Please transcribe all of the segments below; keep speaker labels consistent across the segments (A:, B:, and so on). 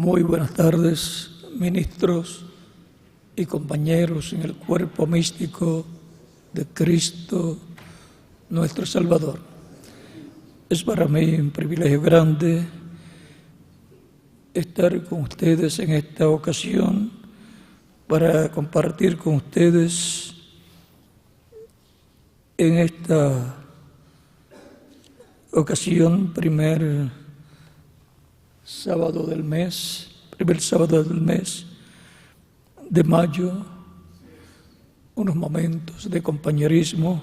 A: Muy buenas tardes, ministros y compañeros en el cuerpo místico de Cristo, nuestro Salvador. Es para mí un privilegio grande estar con ustedes en esta ocasión para compartir con ustedes en esta ocasión, primer sábado del mes de mayo, unos momentos de compañerismo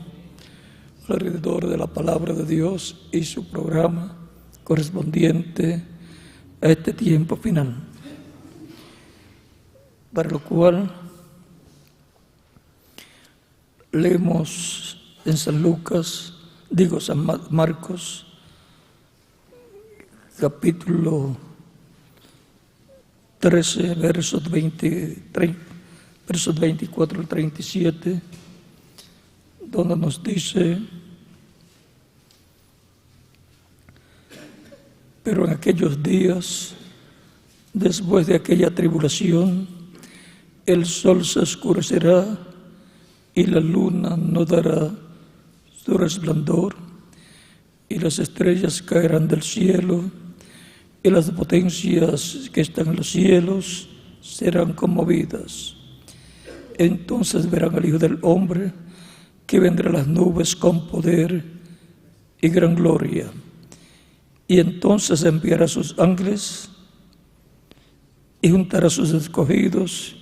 A: alrededor de la palabra de Dios y su programa correspondiente a este tiempo final, para lo cual leemos en San Marcos, capítulo 13, versos 24 al 37, donde nos dice: pero en aquellos días, después de aquella tribulación, el sol se oscurecerá y la luna no dará su resplandor, y las estrellas caerán del cielo, y las potencias que están en los cielos serán conmovidas. Entonces verán al Hijo del Hombre, que vendrá en las nubes con poder y gran gloria. Y entonces enviará a sus ángeles y juntará a sus escogidos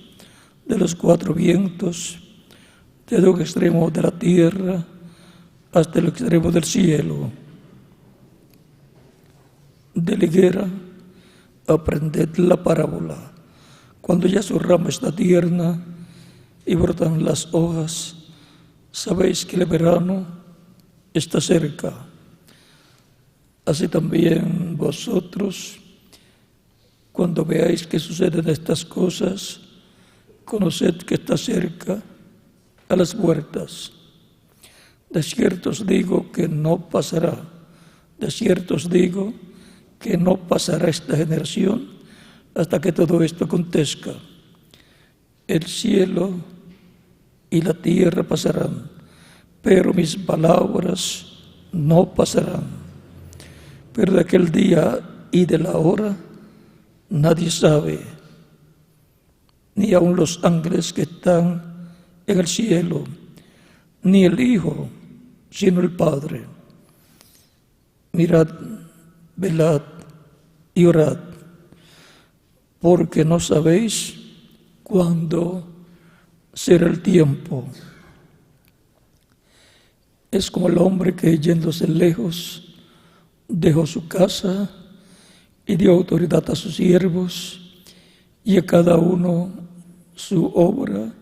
A: de los cuatro vientos, desde un extremo de la tierra hasta el extremo del cielo. De la higuera aprended la parábola. Cuando ya su rama está tierna y brotan las hojas, sabéis que el verano está cerca. Así también vosotros, cuando veáis que suceden estas cosas, conoced que está cerca, a las puertas. De cierto os digo que no pasará. De cierto os digo que no pasará esta generación hasta que todo esto acontezca. El cielo y la tierra pasarán, pero mis palabras no pasarán. Pero de aquel día y de la hora nadie sabe, ni aun los ángeles que están en el cielo, ni el Hijo, sino el Padre. Mirad, velad y orad, porque no sabéis cuándo será el tiempo. Es como el hombre que, yéndose lejos, dejó su casa y dio autoridad a sus siervos y a cada uno su obra,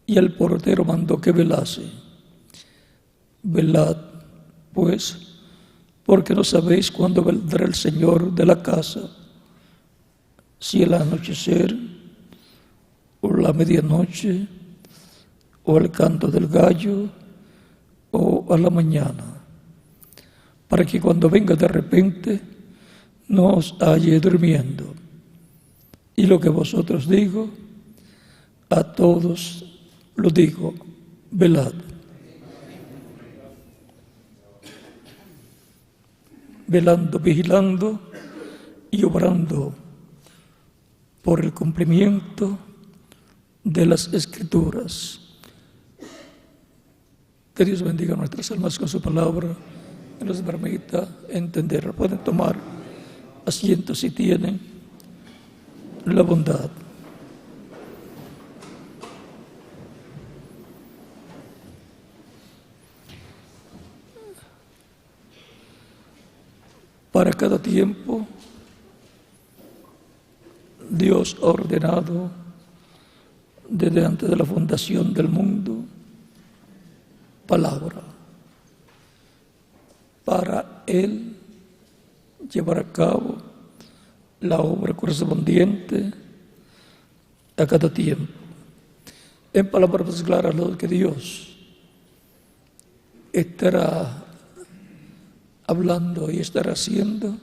A: y al portero mandó que velase. Velad, pues, porque no sabéis cuándo vendrá el Señor de la casa, si al anochecer, o la medianoche, o al canto del gallo, o a la mañana, para que cuando venga de repente no os halle durmiendo. Y lo que vosotros digo, a todos lo digo: velad. Velando, vigilando y obrando por el cumplimiento de las Escrituras. Que Dios bendiga nuestras almas con su palabra y nos permita entender. Pueden tomar asiento si tienen la bondad. Para cada tiempo, Dios ha ordenado desde antes de la fundación del mundo palabra para Él llevar a cabo la obra correspondiente a cada tiempo. En palabras claras, lo que Dios estará hablando y estará haciendo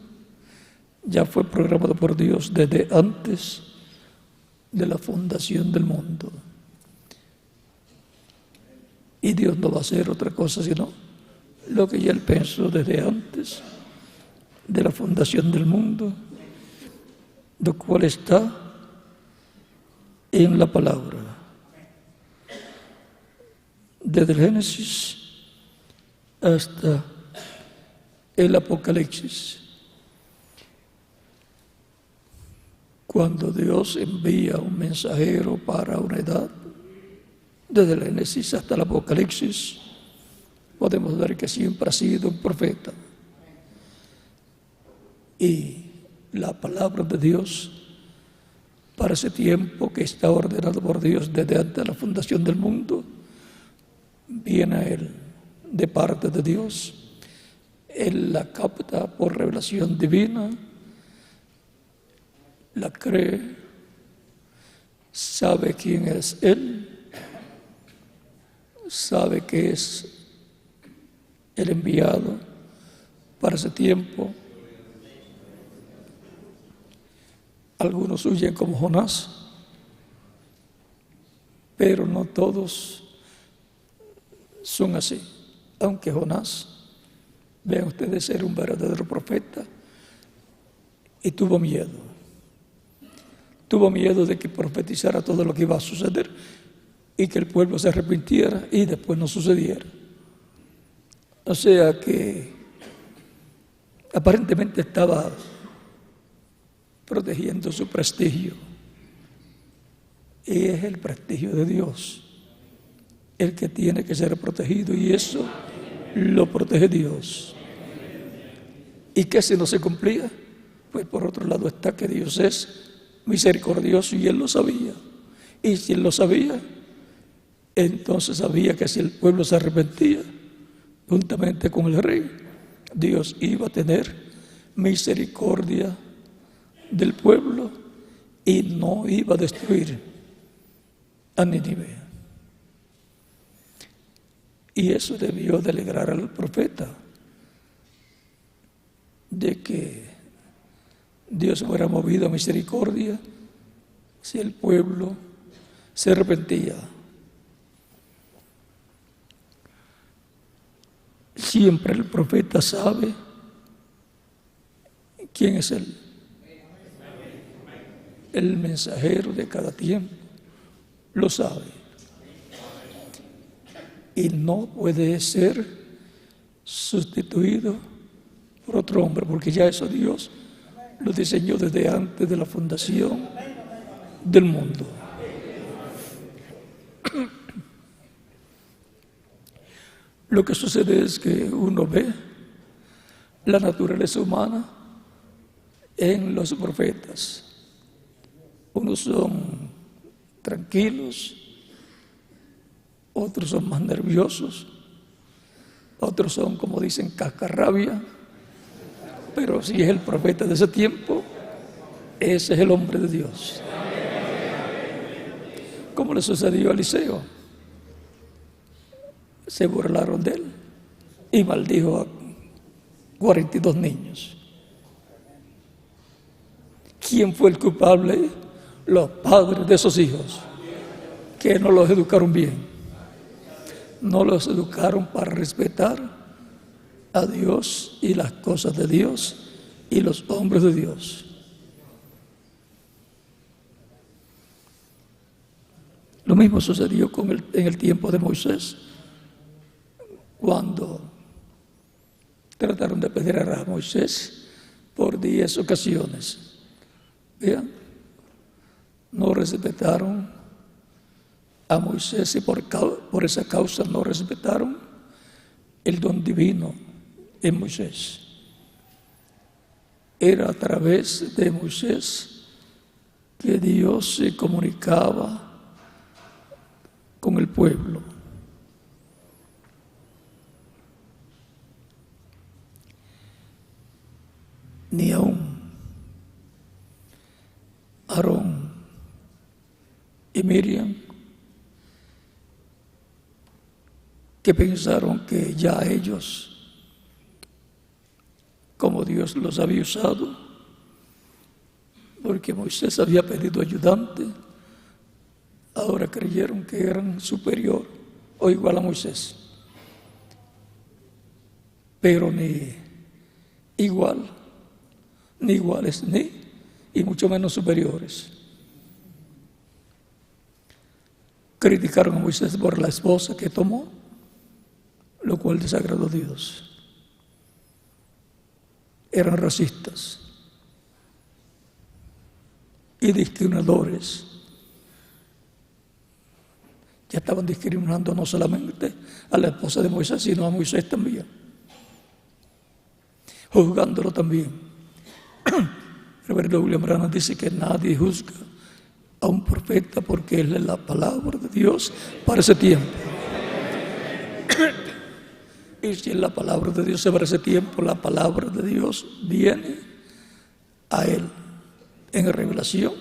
A: ya fue programado por Dios desde antes de la fundación del mundo. Y Dios no va a hacer otra cosa sino lo que ya Él pensó desde antes de la fundación del mundo, lo cual está en la palabra. Desde el Génesis hasta el Apocalipsis. Cuando Dios envía un mensajero para una edad, desde el Génesis hasta el Apocalipsis, podemos ver que siempre ha sido un profeta. Y la palabra de Dios para ese tiempo que está ordenado por Dios desde antes de la fundación del mundo, viene a Él de parte de Dios. Él la capta por revelación divina, la cree, sabe quién es Él, sabe que es el enviado para ese tiempo. Algunos huyen como Jonás, pero no todos son así. Aunque Jonás, vean ustedes, era un verdadero profeta y tuvo miedo. Tuvo miedo de que profetizara todo lo que iba a suceder y que el pueblo se arrepintiera y después no sucediera. O sea que aparentemente estaba protegiendo su prestigio. Y es el prestigio de Dios el que tiene que ser protegido, y eso lo protege Dios. ¿Y qué si no se cumplía? Pues por otro lado está que Dios es misericordioso y Él lo sabía. Y si Él lo sabía, entonces sabía que si el pueblo se arrepentía, juntamente con el rey, Dios iba a tener misericordia del pueblo y no iba a destruir a Nínive. Y eso debió de alegrar al profeta, de que Dios fuera movido a misericordia si el pueblo se arrepentía. Siempre el profeta sabe quién es Él. El mensajero de cada tiempo lo sabe. Y no puede ser sustituido por otro hombre, porque ya eso Dios lo diseñó desde antes de la fundación del mundo. Lo que sucede es que uno ve la naturaleza humana en los profetas. Unos son tranquilos, otros son más nerviosos, otros son, como dicen, cascarrabia. Pero si es el profeta de ese tiempo, ese es el hombre de Dios. Como le sucedió a Eliseo. Se burlaron de él y maldijo a 42 niños. ¿Quién fue el culpable? Los padres de esos hijos, que no los educaron bien. No los educaron para respetar a Dios y las cosas de Dios y los hombres de Dios. Lo mismo sucedió en el tiempo de Moisés, cuando trataron de apedrear a Moisés por 10 ocasiones. Vean, no respetaron a Moisés y por esa causa no respetaron el don divino en Moisés. Era a través de Moisés que Dios se comunicaba con el pueblo. Ni aún Aarón y Miriam, que pensaron que ya ellos, como Dios los había usado, porque Moisés había pedido ayudante. Ahora creyeron que eran superior o igual a Moisés, pero ni igual, ni iguales, ni y mucho menos superiores. Criticaron a Moisés por la esposa que tomó, lo cual desagradó a Dios. Eran racistas y discriminadores. Ya estaban discriminando no solamente a la esposa de Moisés, sino a Moisés también, juzgándolo también. El reverendo William Branham dice que nadie juzga a un profeta porque él es la palabra de Dios para ese tiempo. Y si es la palabra de Dios para ese tiempo, la palabra de Dios viene a él en revelación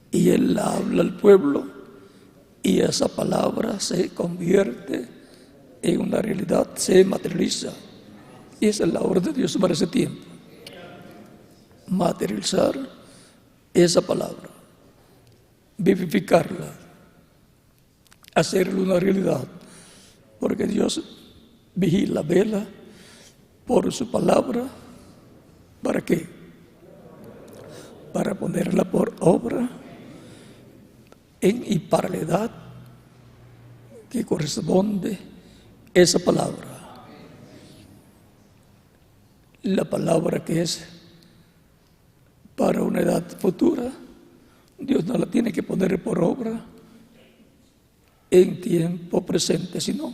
A: y él la habla al pueblo y esa palabra se convierte en una realidad, se materializa. Y esa es la obra de Dios para ese tiempo. Materializar esa palabra, vivificarla, hacerla una realidad, porque Dios vigila, vela por su palabra. ¿Para qué? Para ponerla por obra y para la edad que corresponde esa palabra. La palabra que es para una edad futura, Dios no la tiene que poner por obra en tiempo presente, sino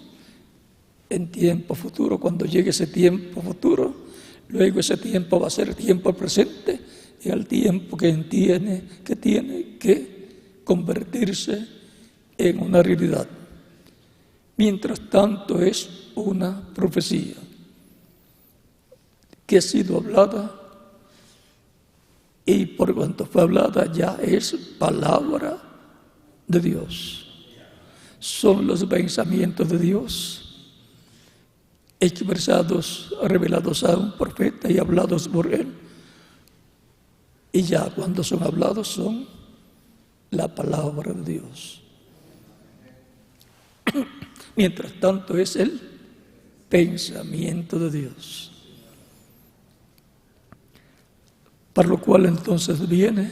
A: en tiempo futuro. Cuando llegue ese tiempo futuro, luego ese tiempo va a ser tiempo presente y al tiempo que tiene que convertirse en una realidad. Mientras tanto es una profecía que ha sido hablada y por cuanto fue hablada ya es palabra de Dios. Son los pensamientos de Dios expresados, revelados a un profeta y hablados por él. Y ya cuando son hablados son la palabra de Dios. Mientras tanto es el pensamiento de Dios. Para lo cual entonces viene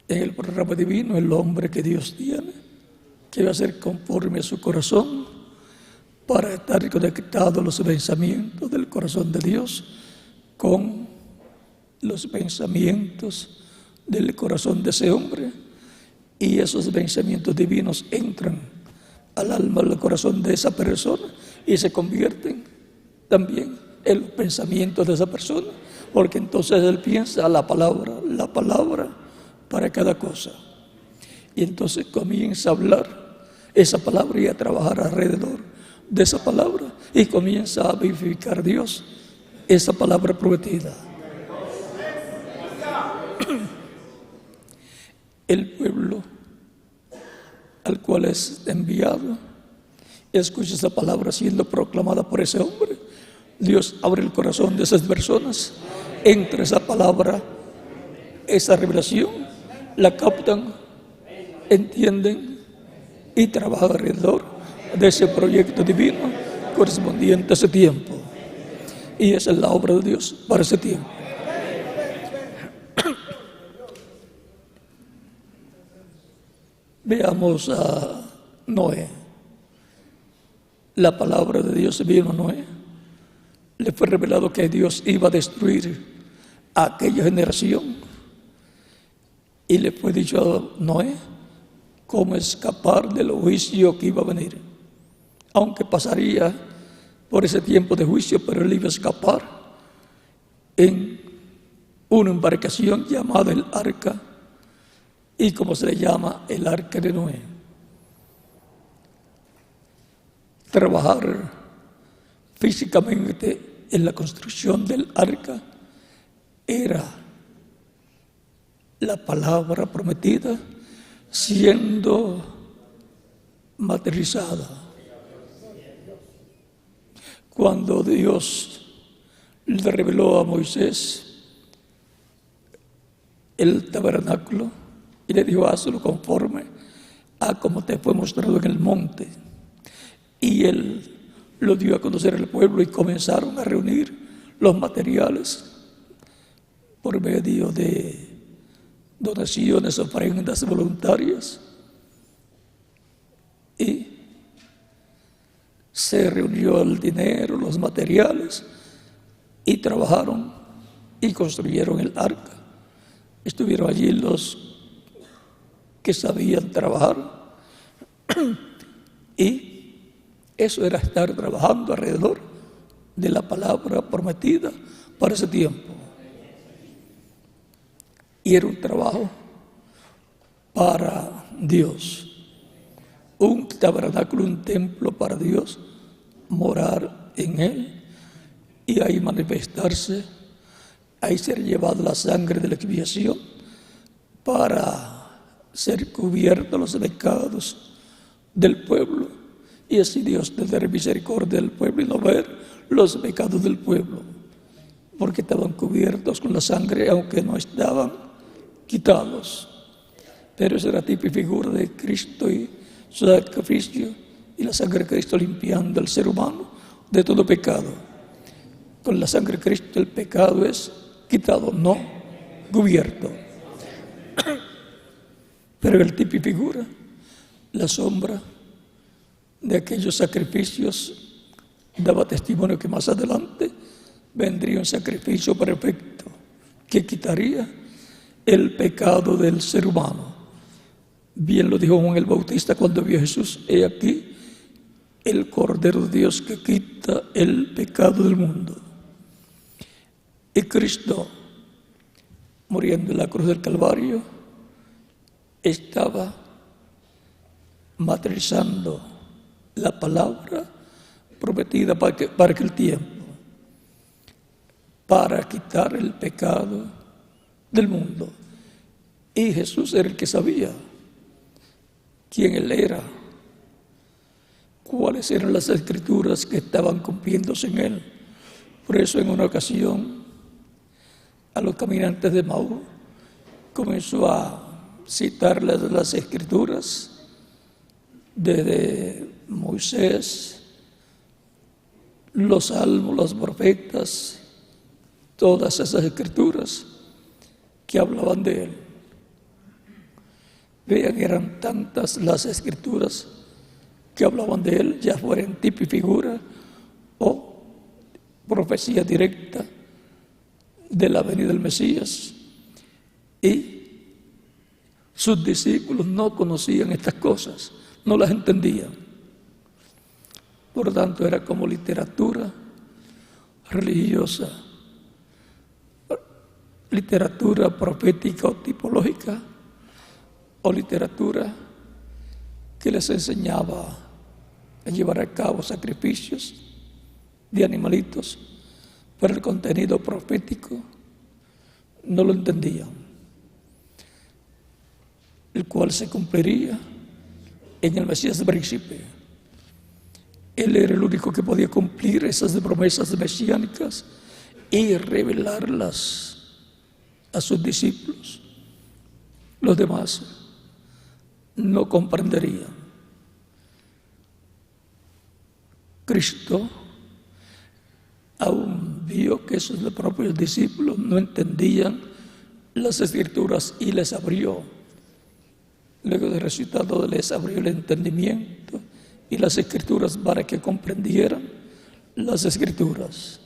A: en el programa divino el hombre que Dios tiene, que va a ser conforme a su corazón, para estar conectados los pensamientos del corazón de Dios con los pensamientos del corazón de ese hombre, y esos pensamientos divinos entran al alma, al corazón de esa persona y se convierten también en los pensamientos de esa persona, porque entonces él piensa la palabra para cada cosa, y entonces comienza a hablar esa palabra y a trabajar alrededor de esa palabra y comienza a vivificar Dios esa palabra prometida. El pueblo al cual es enviado escucha esa palabra siendo proclamada por ese hombre. Dios abre el corazón de esas personas, entra esa palabra, esa revelación, la captan, entienden y trabajan alrededor de ese proyecto divino correspondiente a ese tiempo. Y esa es la obra de Dios para ese tiempo. Veamos a Noé. La palabra de Dios vino a Noé. Le fue revelado que Dios iba a destruir a aquella generación. Y le fue dicho a Noé cómo escapar del juicio que iba a venir. Aunque pasaría por ese tiempo de juicio, pero él iba a escapar en una embarcación llamada el arca, y como se le llama el arca de Noé. Trabajar físicamente en la construcción del arca era la palabra prometida siendo materializada. Cuando Dios le reveló a Moisés el tabernáculo y le dijo: hazlo conforme a como te fue mostrado en el monte. Y él lo dio a conocer al pueblo y comenzaron a reunir los materiales por medio de donaciones, ofrendas voluntarias, y se reunió el dinero, los materiales, y trabajaron y construyeron el arca. Estuvieron allí los que sabían trabajar y eso era estar trabajando alrededor de la palabra prometida para ese tiempo. Y era un trabajo para Dios, un tabernáculo, un templo para Dios, morar en él y ahí manifestarse, ahí ser llevado la sangre de la expiación para ser cubiertos los pecados del pueblo, y así Dios tener misericordia del pueblo y no ver los pecados del pueblo, porque estaban cubiertos con la sangre, aunque no estaban quitados. Pero esa era tipo y figura de Cristo y su sacrificio, y la sangre de Cristo limpiando al ser humano de todo pecado. Con la sangre de Cristo el pecado es quitado, no cubierto. Pero el tipo y figura, la sombra de aquellos sacrificios, daba testimonio que más adelante vendría un sacrificio perfecto que quitaría el pecado del ser humano. Bien lo dijo Juan el Bautista cuando vio a Jesús: he aquí el Cordero de Dios que quita el pecado del mundo. Y Cristo, muriendo en la cruz del Calvario, estaba materializando la palabra prometida para aquel tiempo, para quitar el pecado del mundo. Y Jesús era el que sabía quién Él era, cuáles eran las escrituras que estaban cumpliéndose en Él. Por eso en una ocasión a los caminantes de Maús comenzó a citarles las escrituras desde Moisés, los salmos, los profetas, todas esas escrituras que hablaban de Él. Vean, eran tantas las escrituras que hablaban de Él, ya fueran tipo y figura o profecía directa de la venida del Mesías. Y sus discípulos no conocían estas cosas, no las entendían. Por lo tanto, era como literatura religiosa, literatura profética o tipológica, o literatura que les enseñaba a llevar a cabo sacrificios de animalitos, pero el contenido profético no lo entendían, el cual se cumpliría en el Mesías príncipe. Él era el único que podía cumplir esas promesas mesiánicas y revelarlas a sus discípulos. Los demás no comprenderían. Cristo aún vio que esos propios discípulos no entendían las escrituras y les abrió. Luego de resucitado les abrió el entendimiento y las escrituras para que comprendieran las escrituras.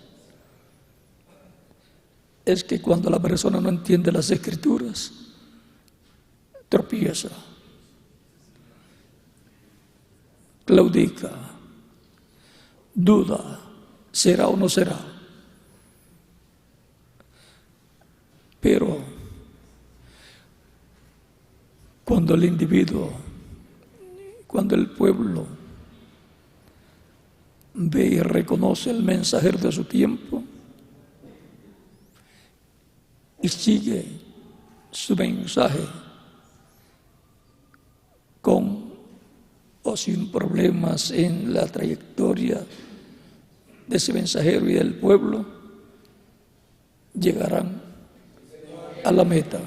A: Es que cuando la persona no entiende las escrituras, tropieza, claudica, duda, será o no será. Pero cuando el individuo, cuando el pueblo ve y reconoce el mensajero de su tiempo y sigue su mensaje con o sin problemas en la trayectoria de ese mensajero y del pueblo, llegarán a la meta.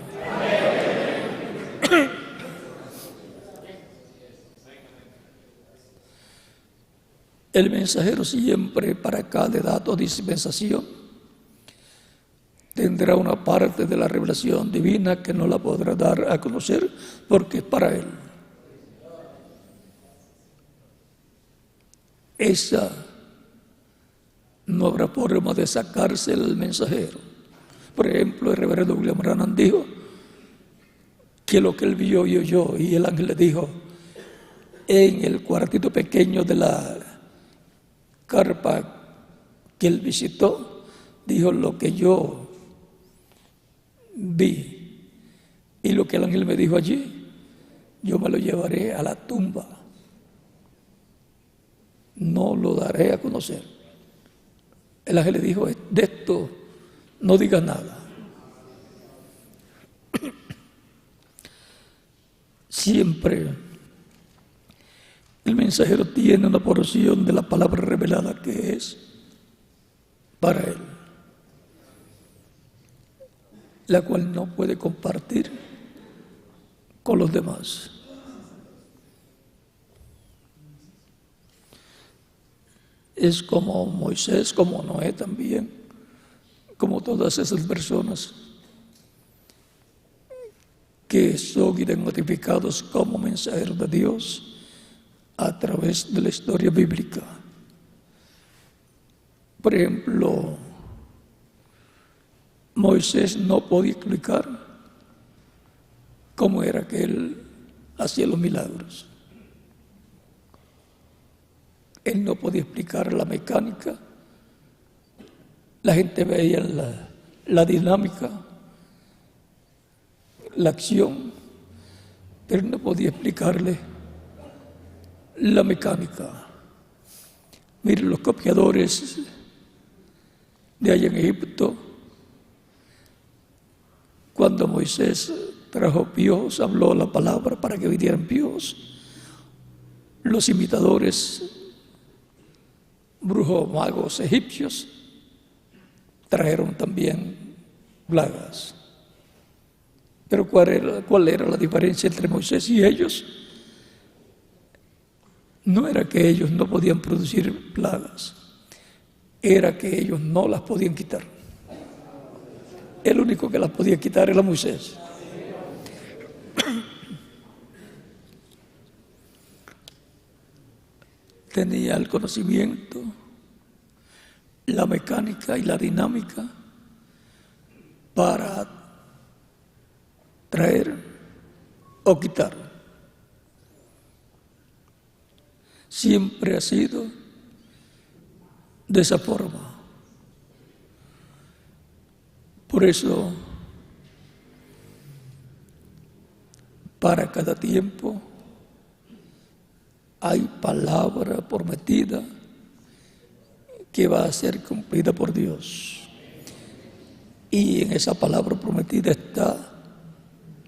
A: El mensajero siempre para cada edad o dispensación tendrá una parte de la revelación divina que no la podrá dar a conocer porque es para él. Esa no habrá forma de sacarse el mensajero. Por ejemplo, el reverendo William Branham dijo que lo que él vio y oyó, y el ángel le dijo en el cuartito pequeño de la carpa que él visitó, dijo: lo que yo vi y lo que el ángel me dijo allí, yo me lo llevaré a la tumba, no lo daré a conocer. El ángel le dijo: de esto no digas nada. Siempre el mensajero tiene una porción de la palabra revelada que es para él, la cual no puede compartir con los demás. Es como Moisés, como Noé también, como todas esas personas que son identificados como mensajeros de Dios a través de la historia bíblica. Por ejemplo, Moisés no podía explicar cómo era que él hacía los milagros. Él no podía explicar la mecánica. La gente veía la dinámica, la acción, pero no podía explicarle la mecánica. Miren, los copiadores de allá en Egipto, cuando Moisés trajo piojos, habló la palabra para que vinieran piojos. Los imitadores, brujos, magos egipcios, trajeron también plagas. Pero ¿cuál era la diferencia entre Moisés y ellos? No era que ellos no podían producir plagas, era que ellos no las podían quitar. El único que las podía quitar era Moisés. Tenía el conocimiento, la mecánica y la dinámica para traer o quitar. Siempre ha sido de esa forma. Por eso, para cada tiempo hay palabra prometida que va a ser cumplida por Dios. Y en esa palabra prometida está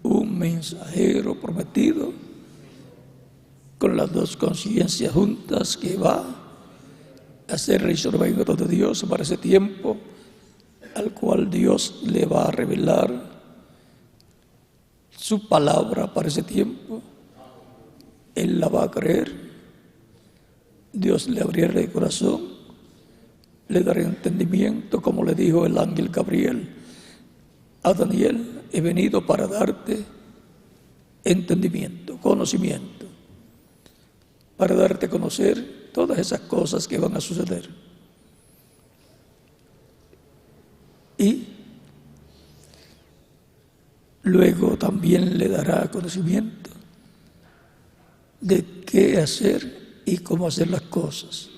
A: un mensajero prometido con las dos conciencias juntas que va a ser el instrumento de Dios para ese tiempo, al cual Dios le va a revelar su palabra para ese tiempo. Él la va a creer, Dios le abrirá el corazón, le dará entendimiento, como le dijo el ángel Gabriel a Daniel: he venido para darte entendimiento, conocimiento, para darte a conocer todas esas cosas que van a suceder. Y luego también le dará conocimiento de qué hacer y cómo hacer las cosas.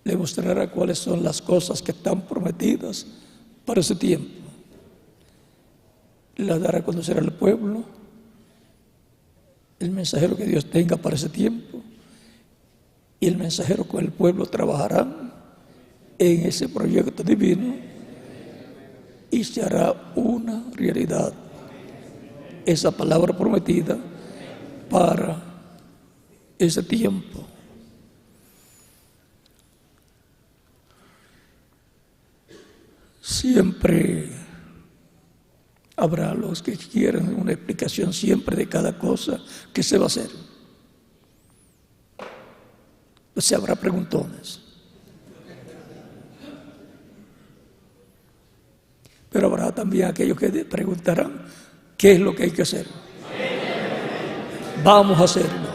A: Le mostrará cuáles son las cosas que están prometidas para ese tiempo. Le dará a conocer al pueblo el mensajero que Dios tenga para ese tiempo, y el mensajero con el pueblo trabajarán en ese proyecto divino y se hará una realidad esa palabra prometida para ese tiempo. Siempre Habrá los que quieran una explicación siempre de cada cosa que se va a hacer. O sea, habrá preguntones. Pero habrá también aquellos que preguntarán qué es lo que hay que hacer. Vamos a hacerlo.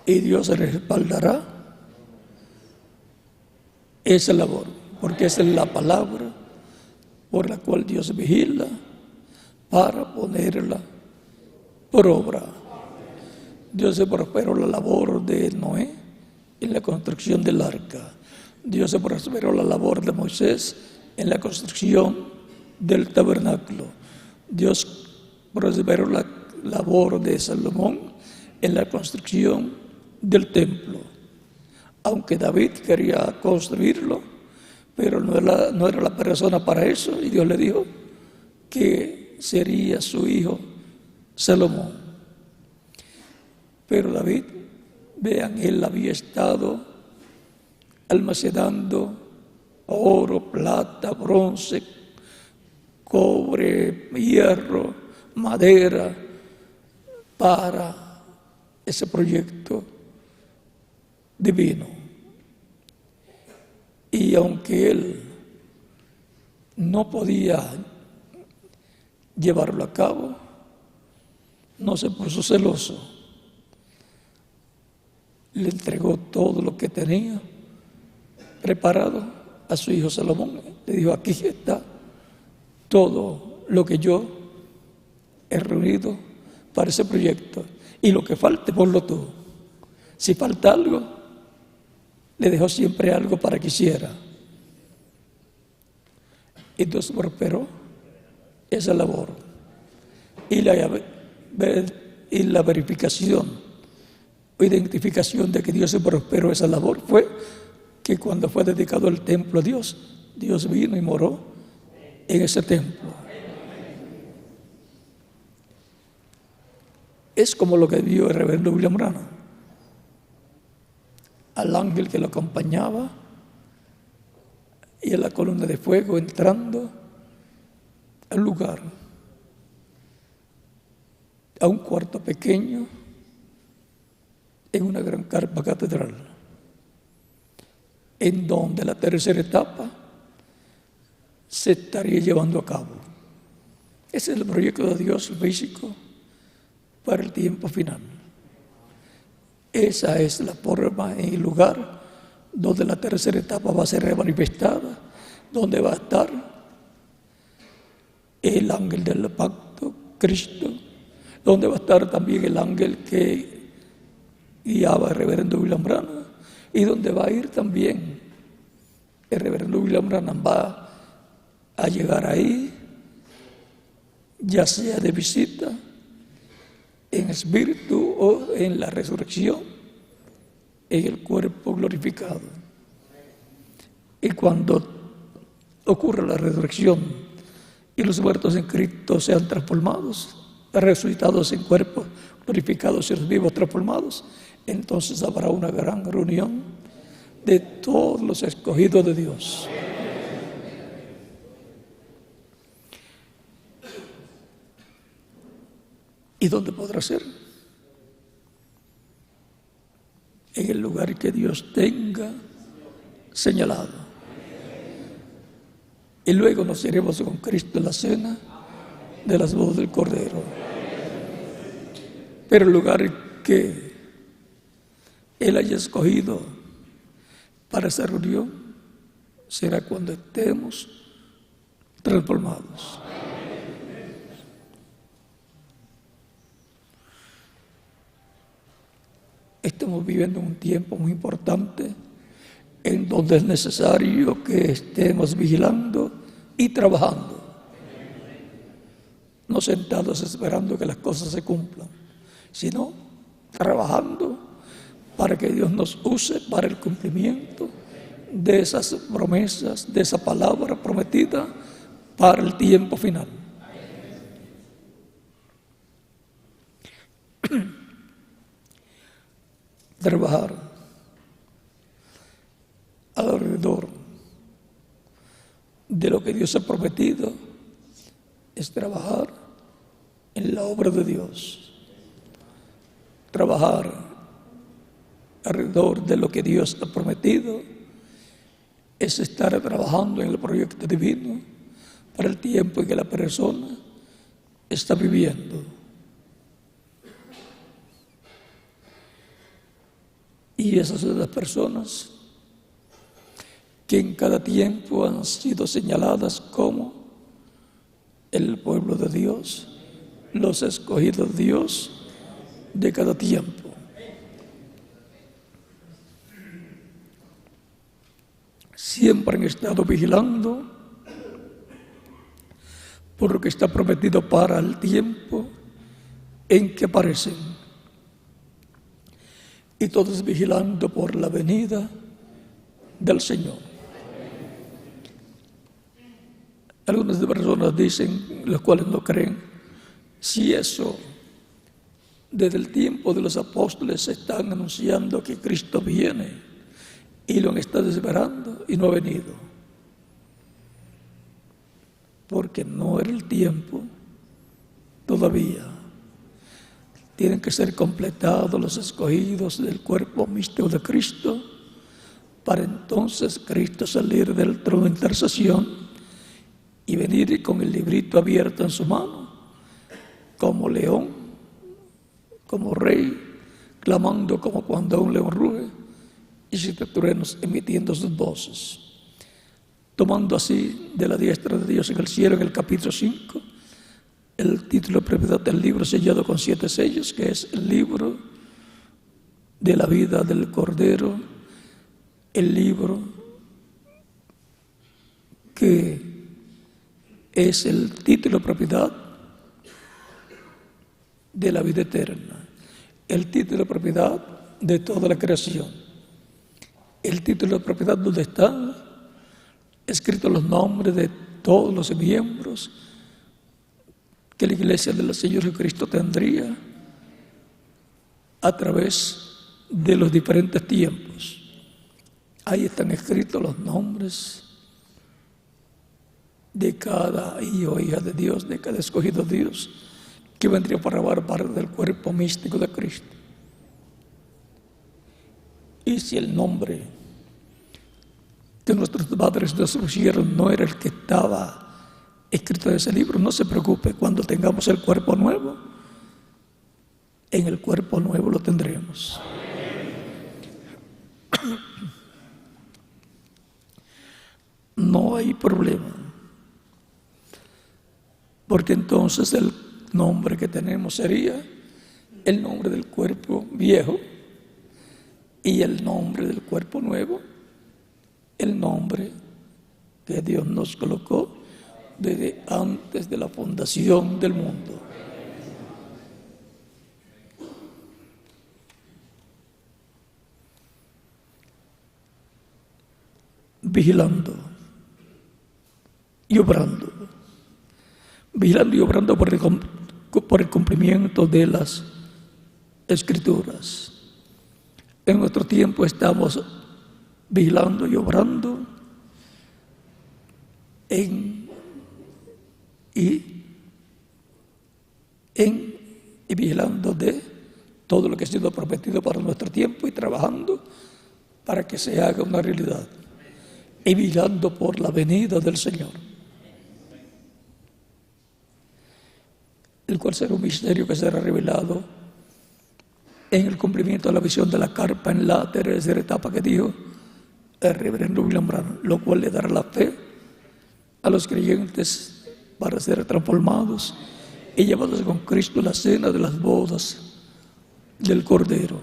A: Y Dios respaldará esa labor, porque esa es la palabra por la cual Dios vigila para ponerla por obra. Dios se prosperó la labor de Noé en la construcción del arca. Dios se prosperó la labor de Moisés en la construcción del tabernáculo. Dios prosperó la labor de Salomón en la construcción del templo. Aunque David quería construirlo, pero no era la persona para eso, y Dios le dijo que sería su hijo Salomón. Pero David, vean, él había estado almacenando oro, plata, bronce, cobre, hierro, madera para ese proyecto divino. Y aunque él no podía llevarlo a cabo, no se puso celoso. Le entregó todo lo que tenía preparado a su hijo Salomón. Le dijo: aquí está todo lo que yo he reunido para ese proyecto, y lo que falte, ponlo tú. Si falta algo, le dejó siempre algo para que hiciera. Entonces prosperó esa labor. Y la verificación o identificación de que Dios se prosperó esa labor fue que cuando fue dedicado el templo a Dios, Dios vino y moró en ese templo. Es como lo que vio el reverendo William Branham. Al ángel que lo acompañaba y a la columna de fuego entrando al lugar, a un cuarto pequeño en una gran carpa catedral, en donde la tercera etapa se estaría llevando a cabo. Ese es el proyecto de Dios físico para el tiempo final. Esa es la forma y el lugar donde la tercera etapa va a ser manifestada, donde va a estar el ángel del pacto, Cristo, donde va a estar también el ángel que guiaba al reverendo William Branham, y donde va a ir también el reverendo William Branham. Va a llegar ahí, ya sea de visita, en espíritu o en la resurrección, en el cuerpo glorificado. Y cuando ocurra la resurrección y los muertos en Cristo sean transformados, resucitados en cuerpos glorificados y los vivos transformados, entonces habrá una gran reunión de todos los escogidos de Dios. ¿Y dónde podrá ser? En el lugar que Dios tenga señalado. Y luego nos iremos con Cristo en la cena de las bodas del Cordero. Pero el lugar que Él haya escogido para esa reunión será cuando estemos transformados. Estamos viviendo un tiempo muy importante en donde es necesario que estemos vigilando y trabajando, no sentados esperando que las cosas se cumplan, sino trabajando para que Dios nos use para el cumplimiento de esas promesas, de esa palabra prometida para el tiempo final. trabajar alrededor de lo que Dios ha prometido es trabajar en la obra de Dios. Trabajar alrededor de lo que Dios ha prometido es estar trabajando en el proyecto divino para el tiempo en que la persona está viviendo. Y esas son las personas que en cada tiempo han sido señaladas como el pueblo de Dios, los escogidos de Dios de cada tiempo. Siempre han estado vigilando por lo que está prometido para el tiempo en que aparecen. Y todos vigilando por la venida del Señor. Algunas personas dicen, los cuales no creen, si eso desde el tiempo de los apóstoles se están anunciando que Cristo viene y lo han estado esperando y no ha venido, porque no era el tiempo todavía. Tienen que ser completados los escogidos del cuerpo místico de Cristo para entonces Cristo salir del trono de intercesión y venir con el librito abierto en su mano, como león, como rey, clamando como cuando un león ruge, y siete truenos emitiendo sus voces. Tomando así de la diestra de Dios en el cielo, en el capítulo 5, el título de propiedad del libro sellado con 7 sellos, que es el libro de la vida del Cordero, el libro que es el título de propiedad de la vida eterna, el título de propiedad de toda la creación, el título de propiedad donde están escritos los nombres de todos los miembros que la iglesia del Señor Jesucristo tendría a través de los diferentes tiempos. Ahí están escritos los nombres de cada hijo o hija de Dios, de cada escogido de Dios, que vendría para formar parte del cuerpo místico de Cristo. Y si el nombre que nuestros padres nos pusieron no era el que estaba escrito en ese libro, no se preocupe, cuando tengamos el cuerpo nuevo, en el cuerpo nuevo lo tendremos. No hay problema, porque entonces el nombre que tenemos sería el nombre del cuerpo viejo y el nombre del cuerpo nuevo, el nombre que Dios nos colocó desde antes de la fundación del mundo. Vigilando y obrando. Vigilando y obrando por el cumplimiento de las Escrituras. En nuestro tiempo estamos vigilando y obrando y vigilando de todo lo que ha sido prometido para nuestro tiempo y trabajando para que se haga una realidad. Y vigilando por la venida del Señor, el cual será un misterio que será revelado en el cumplimiento de la visión de la carpa en la tercera etapa que dijo el reverendo William Branham, lo cual le dará la fe a los creyentes para ser transformados y llevados con Cristo a la cena de las bodas del Cordero.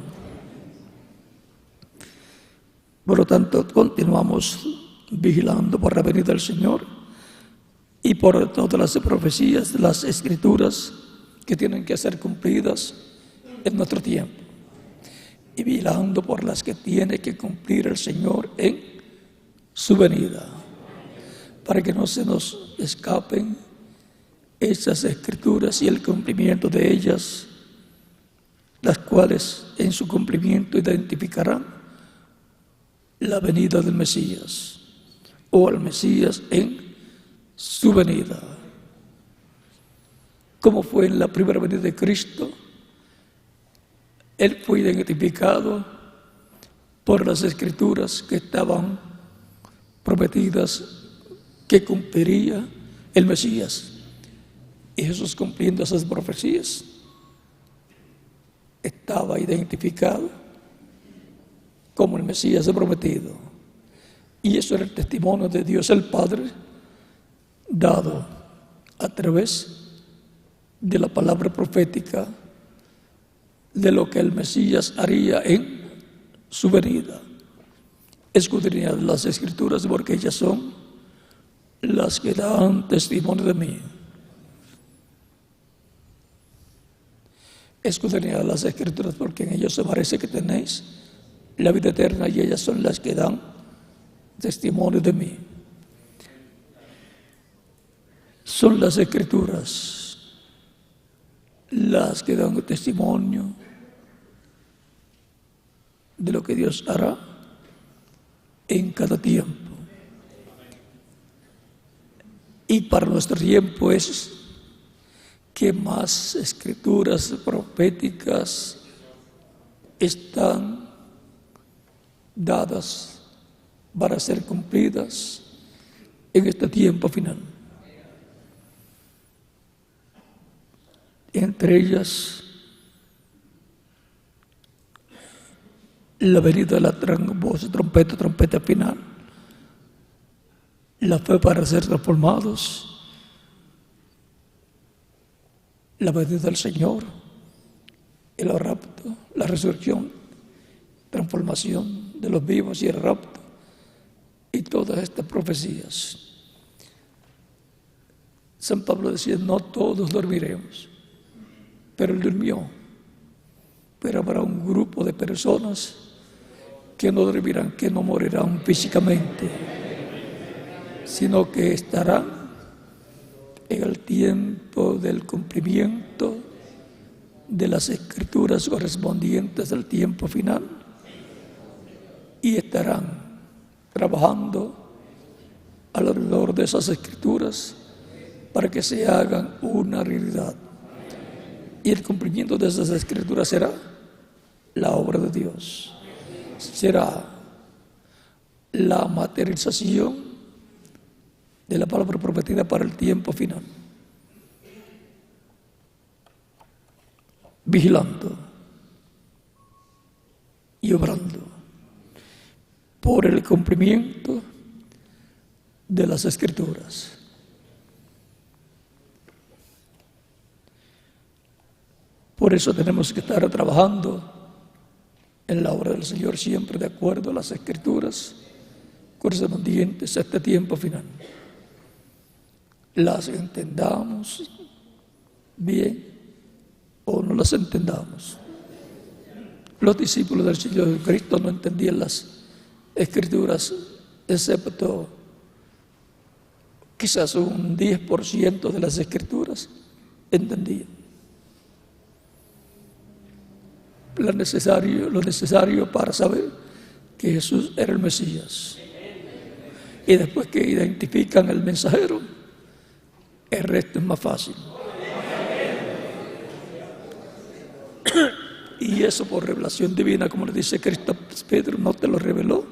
A: Por lo tanto, continuamos vigilando por la venida del Señor y por todas las profecías, las Escrituras que tienen que ser cumplidas en nuestro tiempo, y vigilando por las que tiene que cumplir el Señor en su venida, para que no se nos escapen esas Escrituras y el cumplimiento de ellas las cuales en su cumplimiento identificarán la venida del Mesías o al Mesías en su venida. Como fue en la primera venida de Cristo, Él fue identificado por las Escrituras que estaban prometidas que cumpliría el Mesías. Y Jesús, cumpliendo esas profecías, estaba identificado como el Mesías prometido. Y eso era el testimonio de Dios el Padre, dado a través de la palabra profética de lo que el Mesías haría en su venida. Escudriñad las Escrituras, porque ellas son las que dan testimonio de mí. Escudriñad las Escrituras, porque en ellas se parece que tenéis la vida eterna, y ellas son las que dan testimonio de mí. Son las Escrituras las que dan testimonio de lo que Dios hará en cada tiempo. Y para nuestro tiempo es que más escrituras proféticas están dadas para ser cumplidas en este tiempo final. Entre ellas, la venida de la voz, trompeta final, la fe para ser transformados, la venida del Señor, el rapto, la resurrección, transformación de los vivos y el rapto, y todas estas profecías. San Pablo decía: no todos dormiremos, pero él durmió. Pero habrá un grupo de personas que no dormirán, que no morirán físicamente, sino que estarán en el tiempo del cumplimiento de las Escrituras correspondientes al tiempo final, y estarán trabajando alrededor de esas Escrituras para que se hagan una realidad. Y el cumplimiento de esas Escrituras será la obra de Dios, será la materialización de la palabra prometida para el tiempo final. Vigilando y obrando por el cumplimiento de las Escrituras. Por eso tenemos que estar trabajando en la obra del Señor siempre de acuerdo a las Escrituras correspondientes a este tiempo final. Las entendamos bien o no las entendamos. Los discípulos del Señor Jesucristo no entendían las Escrituras, excepto quizás un 10% de las Escrituras entendían. Lo necesario para saber que Jesús era el Mesías. Y después que identifican el mensajero, el resto es más fácil. Y eso por revelación divina, como le dice Cristo a Pedro: no te lo reveló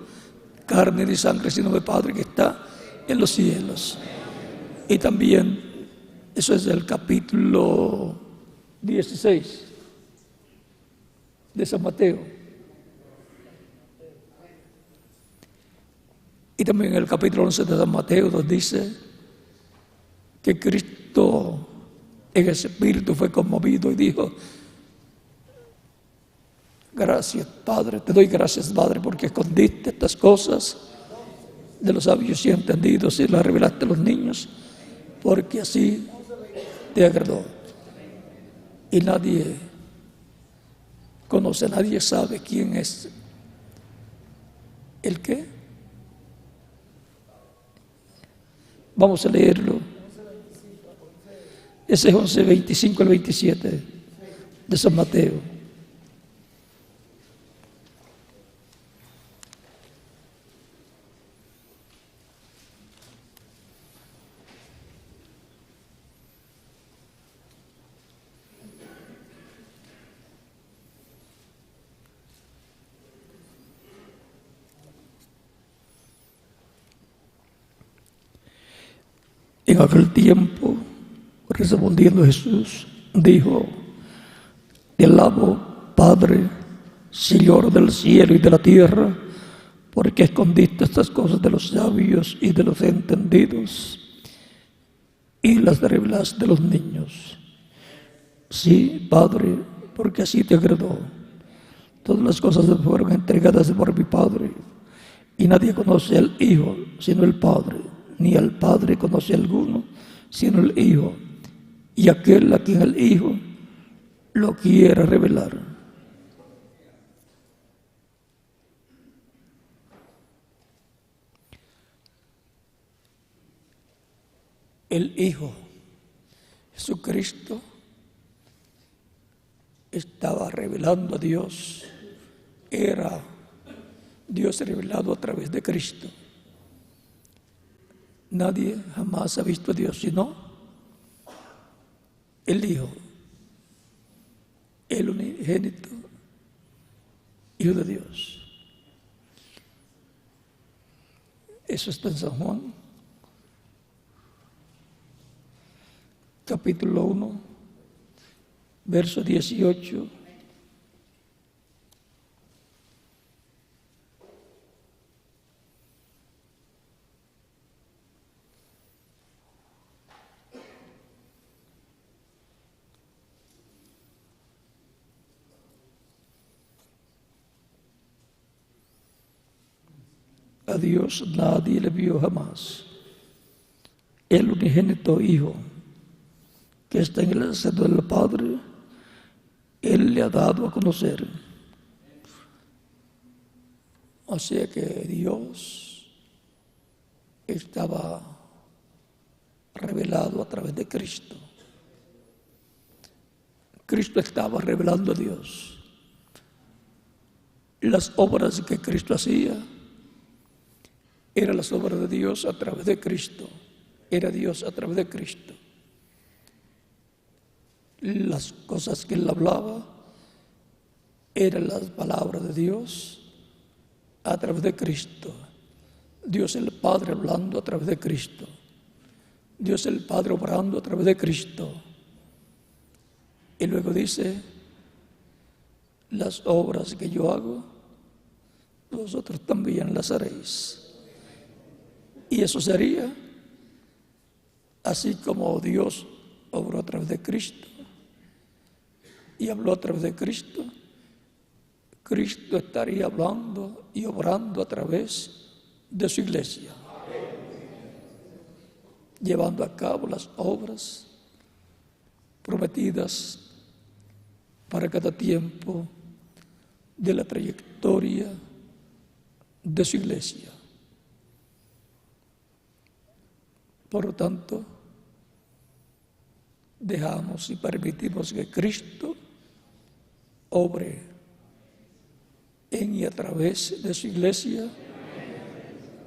A: carne ni sangre, sino mi Padre que está en los cielos. Y también, eso es del capítulo 16 de San Mateo. Y también en el capítulo 11 de San Mateo nos dice que Cristo en ese espíritu fue conmovido y dijo: gracias, Padre, te doy gracias, Padre, porque escondiste estas cosas de los sabios y entendidos y las revelaste a los niños, porque así te agradó. Y nadie conoce, nadie sabe quién es el qué. Vamos a leerlo. Ese es 11:25 al 27 de San Mateo. En aquel tiempo, respondiendo Jesús, dijo: Te alabo, Padre, Señor del cielo y de la tierra, porque escondiste estas cosas de los sabios y de los entendidos y las revelaste a los niños. Sí, Padre, porque así te agradó. Todas las cosas fueron entregadas por mi Padre, y nadie conoce al Hijo sino el Padre, ni al Padre conoce a alguno sino el Hijo, y aquel a quien el Hijo lo quiera revelar. El Hijo Jesucristo estaba revelando a Dios, era Dios revelado a través de Cristo. Nadie jamás ha visto a Dios sino el Hijo, el unigénito Hijo de Dios. Eso está en San Juan, capítulo 1, verso 18. A Dios nadie le vio jamás. El unigénito Hijo, que está en el seno del Padre, Él le ha dado a conocer. O sea que Dios estaba revelado a través de Cristo. Cristo estaba revelando a Dios. Las obras que Cristo hacía eran las obras de Dios a través de Cristo. Era Dios a través de Cristo. Las cosas que Él hablaba eran las palabras de Dios a través de Cristo. Dios el Padre hablando a través de Cristo. Dios el Padre obrando a través de Cristo. Y luego dice: las obras que yo hago, vosotros también las haréis. Y eso sería así como Dios obró a través de Cristo y habló a través de Cristo. Cristo estaría hablando y obrando a través de su iglesia, llevando a cabo las obras prometidas para cada tiempo de la trayectoria de su iglesia. Por lo tanto, dejamos y permitimos que Cristo obre en y a través de su iglesia,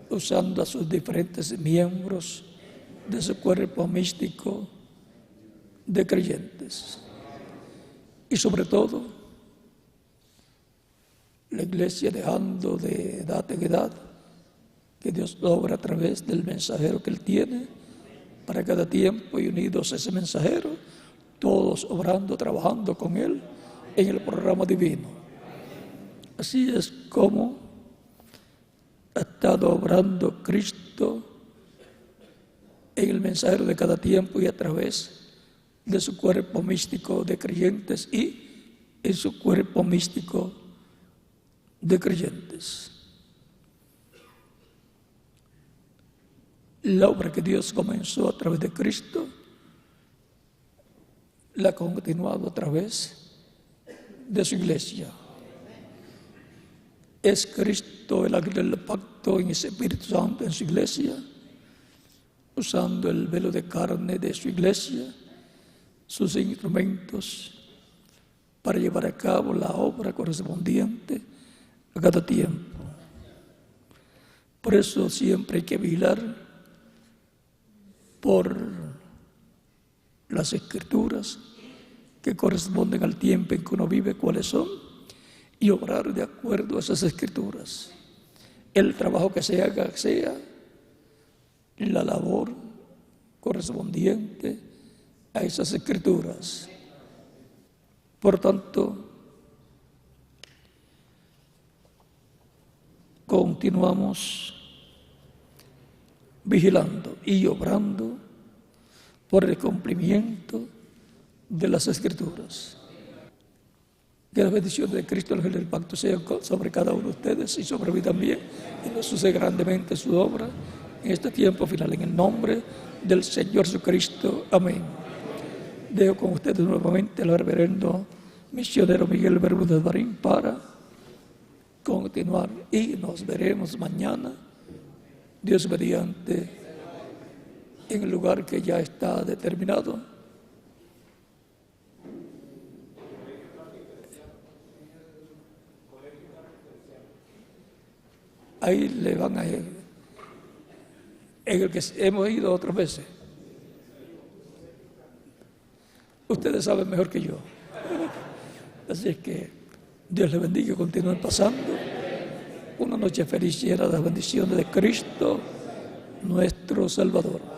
A: usando a sus diferentes miembros de su cuerpo místico de creyentes. Y sobre todo, la iglesia dejando de edad en edad, que Dios obra a través del mensajero que Él tiene para cada tiempo, y unidos a ese mensajero, todos obrando, trabajando con Él en el programa divino. Así es como ha estado obrando Cristo en el mensajero de cada tiempo y a través de su cuerpo místico de creyentes y en su cuerpo místico de creyentes. La obra que Dios comenzó a través de Cristo, la ha continuado a través de su iglesia. Es Cristo el ángel del pacto en ese Espíritu Santo en su iglesia, usando el velo de carne de su iglesia, sus instrumentos, para llevar a cabo la obra correspondiente a cada tiempo. Por eso siempre hay que vigilar por las escrituras que corresponden al tiempo en que uno vive, cuáles son, y obrar de acuerdo a esas escrituras. El trabajo que se haga sea la labor correspondiente a esas escrituras. Por tanto, continuamos vigilando y obrando por el cumplimiento de las Escrituras. Que la bendición de Cristo, el ángel del pacto, sea sobre cada uno de ustedes y sobre mí también, y nos use grandemente su obra en este tiempo final, en el nombre del Señor Jesucristo. Amén. Dejo con ustedes nuevamente al reverendo misionero Miguel Bermúdez Marín para continuar, y nos veremos mañana, Dios mediante, en el lugar que ya está determinado. Ahí le van a ir, en el que hemos ido otras veces. Ustedes saben mejor que yo. Así es que Dios les bendiga y continúen pasando una noche feliz, llena de las bendiciones de Cristo, nuestro Salvador.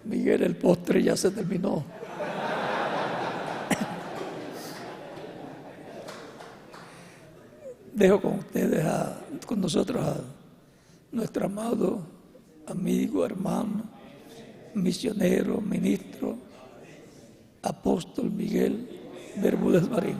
A: Miguel, el postre ya se terminó. Dejo con ustedes, con nosotros, a nuestro amado amigo, hermano, misionero, ministro, apóstol Miguel Bermúdez Marín.